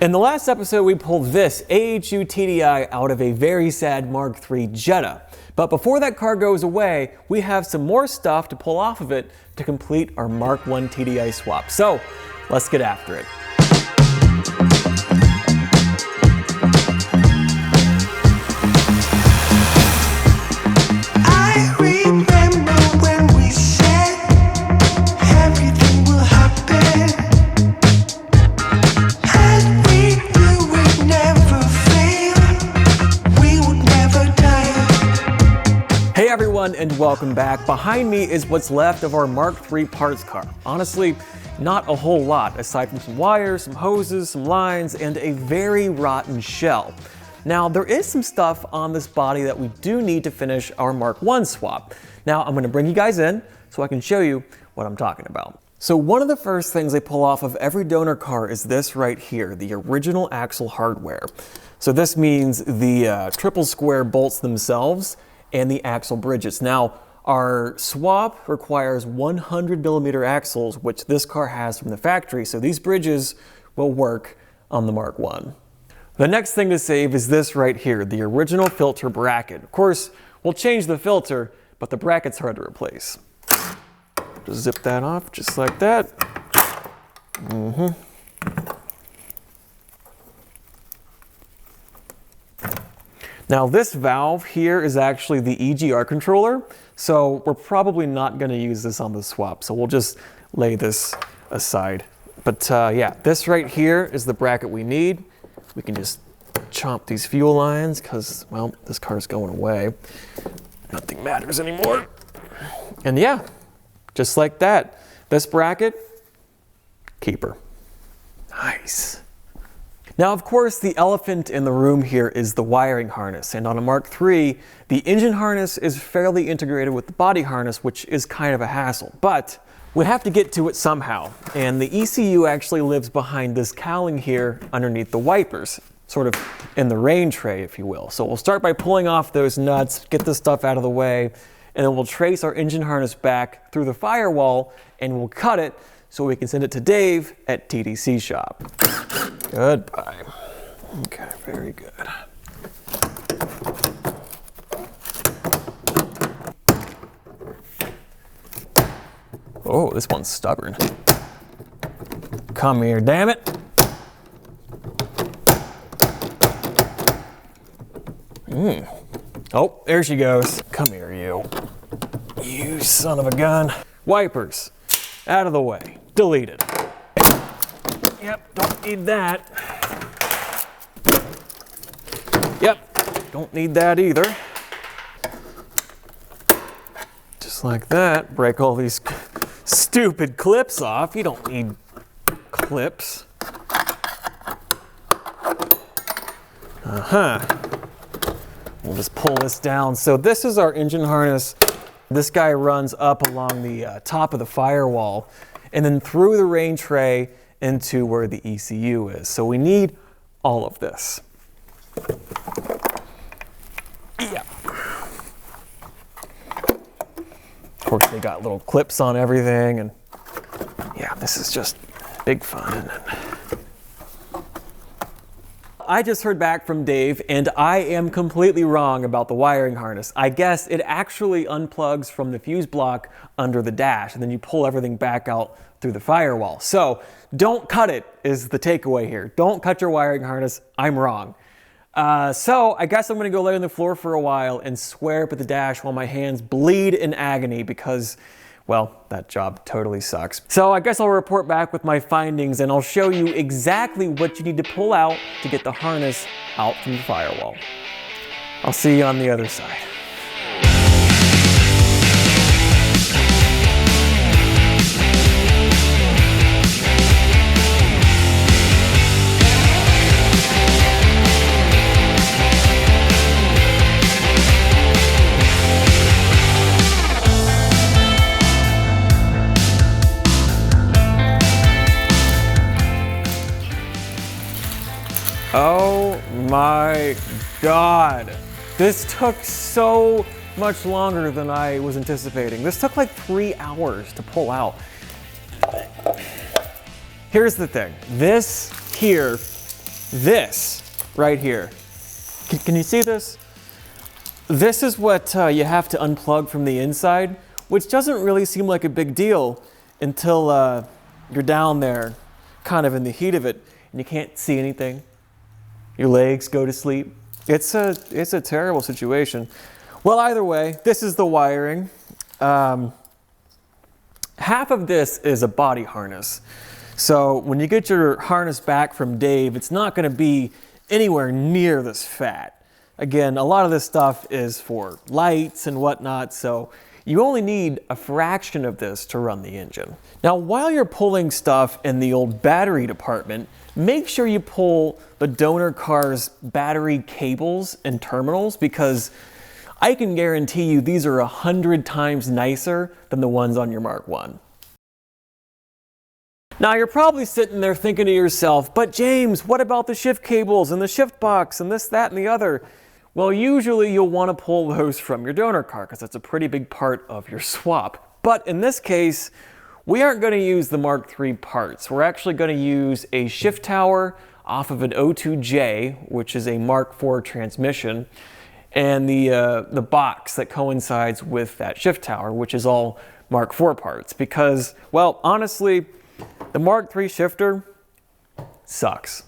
In the last episode, we pulled this AHU TDI out of a very sad Mark III Jetta. But before that car goes away, we have some more stuff to pull off of it to complete our Mark I TDI swap. So let's get after it. And welcome back. Behind me is what's left of our Mark III parts car. Honestly, not a whole lot, aside from some wires, some hoses, some lines, and a very rotten shell. Now, there is some stuff on this body that we do need to finish our Mark I swap. Now, I'm gonna bring you guys in so I can show you what I'm talking about. So one of the first things they pull off of every donor car is this right here, the original axle hardware. So this means the triple square bolts themselves and the axle bridges. Now, our swap requires 100mm axles, which this car has from the factory, so these bridges will work on the Mark I. The next thing to save is this right here, the original filter bracket. Of course, we'll change the filter, but the bracket's hard to replace. Just zip that off, just like that. Now this valve here is actually the EGR controller, so we're probably not going to use this on the swap, so we'll just lay this aside. But yeah, this right here is the bracket we need. We can just chomp these fuel lines because, well, this car's going away. Nothing matters anymore. And yeah, just like that. This bracket, keeper. Nice. Now, of course, the elephant in the room here is the wiring harness, and on a Mark III, the engine harness is fairly integrated with the body harness, which is kind of a hassle, but we have to get to it somehow, and the ECU actually lives behind this cowling here underneath the wipers, sort of in the rain tray, if you will. So we'll start by pulling off those nuts, get this stuff out of the way, and then we'll trace our engine harness back through the firewall, and we'll cut it so we can send it to Dave at TDC SHOP. Goodbye. Okay, very good. Oh, this one's stubborn. Come here, damn it. Oh, there she goes. Come here, you. You son of a gun. Wipers, out of the way. Deleted. Yep, don't need that. Yep, don't need that either. Just like that, break all these stupid clips off. You don't need clips. We'll just pull this down. So this is our engine harness. This guy runs up along the top of the firewall and then through the rain tray into where the ECU is. So we need all of this. Yeah. Of course, they got little clips on everything, and yeah, this is just big fun, isn't it? I just heard back from Dave, and I am completely wrong about the wiring harness. I guess it actually unplugs from the fuse block under the dash, and then you pull everything back out through the firewall. So don't cut it is the takeaway here. Don't cut your wiring harness. I'm wrong. So I guess I'm gonna go lay on the floor for a while and swear up at the dash while my hands bleed in agony because, well, that job totally sucks. So I guess I'll report back with my findings and I'll show you exactly what you need to pull out to get the harness out from the firewall. I'll see you on the other side. Oh my God. This took so much longer than I was anticipating. This took like 3 hours to pull out. Here's the thing. This here this right here. Can you see this? This is what you have to unplug from the inside, which doesn't really seem like a big deal until you're down there kind of in the heat of it and you can't see anything. Your legs go to sleep. It's a terrible situation. Well, either way, this is the wiring. Half of this is a body harness. So when you get your harness back from Dave, it's not going to be anywhere near this fat. Again, a lot of this stuff is for lights and whatnot, so you only need a fraction of this to run the engine. Now, while you're pulling stuff in the old battery department, make sure you pull the donor car's battery cables and terminals, because I can guarantee you these are 100 times nicer than the ones on your Mark 1. Now you're probably sitting there thinking to yourself, but James, what about the shift cables and the shift box and this, that, and the other? Well, usually you'll want to pull those from your donor car because that's a pretty big part of your swap. But in this case, we aren't going to use the Mark III parts. We're actually going to use a shift tower off of an O2J, which is a Mark IV transmission, and the box that coincides with that shift tower, which is all Mark IV parts. Because, well, honestly, the Mark III shifter sucks.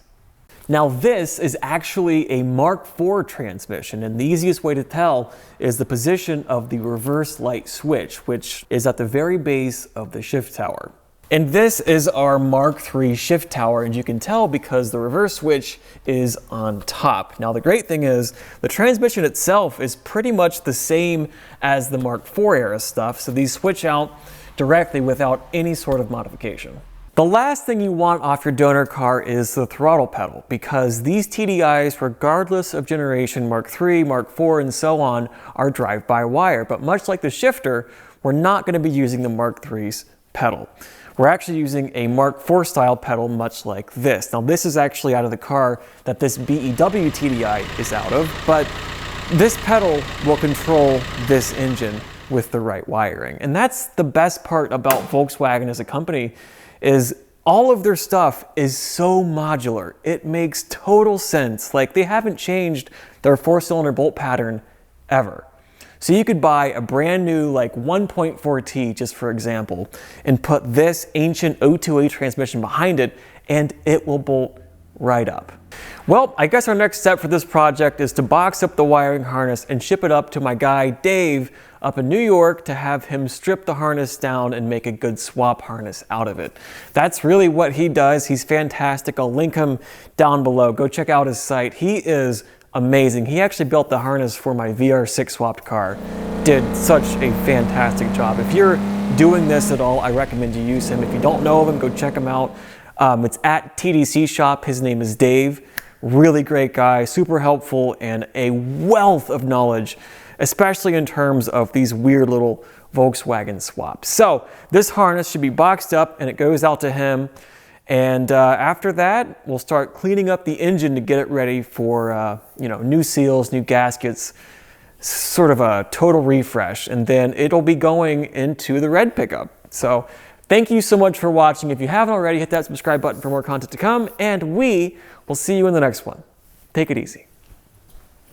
Now this is actually a Mark IV transmission, and the easiest way to tell is the position of the reverse light switch, which is at the very base of the shift tower. And this is our Mark III shift tower, and you can tell because the reverse switch is on top. Now the great thing is the transmission itself is pretty much the same as the Mark IV era stuff, so these switch out directly without any sort of modification. The last thing you want off your donor car is the throttle pedal, because these TDIs, regardless of generation, Mark III, Mark IV, and so on, are drive-by-wire. But much like the shifter, we're not going to be using the Mark III's pedal. We're actually using a Mark IV style pedal, much like this. Now this is actually out of the car that this BEW TDI is out of, but this pedal will control this engine with the right wiring. And that's the best part about Volkswagen as a company, is all of their stuff is so modular. It makes total sense. Like, they haven't changed their 4-cylinder bolt pattern ever. So you could buy a brand new like 1.4T, just for example, and put this ancient O2A transmission behind it, and it will bolt right up. Well, I guess our next step for this project is to box up the wiring harness and ship it up to my guy Dave up in New York to have him strip the harness down and make a good swap harness out of it. That's really what he does. He's fantastic. I'll link him down below. Go check out his site. He is amazing. He actually built the harness for my VR6 swapped car. Did such a fantastic job. If you're doing this at all, I recommend you use him. If you don't know of him, go check him out. It's at TDC SHOP. His name is Dave. Really great guy, super helpful, and a wealth of knowledge, especially in terms of these weird little Volkswagen swaps. So this harness should be boxed up and it goes out to him. And after that, we'll start cleaning up the engine to get it ready for new seals, new gaskets, sort of a total refresh. And then it'll be going into the red pickup. So thank you so much for watching. If you haven't already, hit that subscribe button for more content to come, and we will see you in the next one. Take it easy.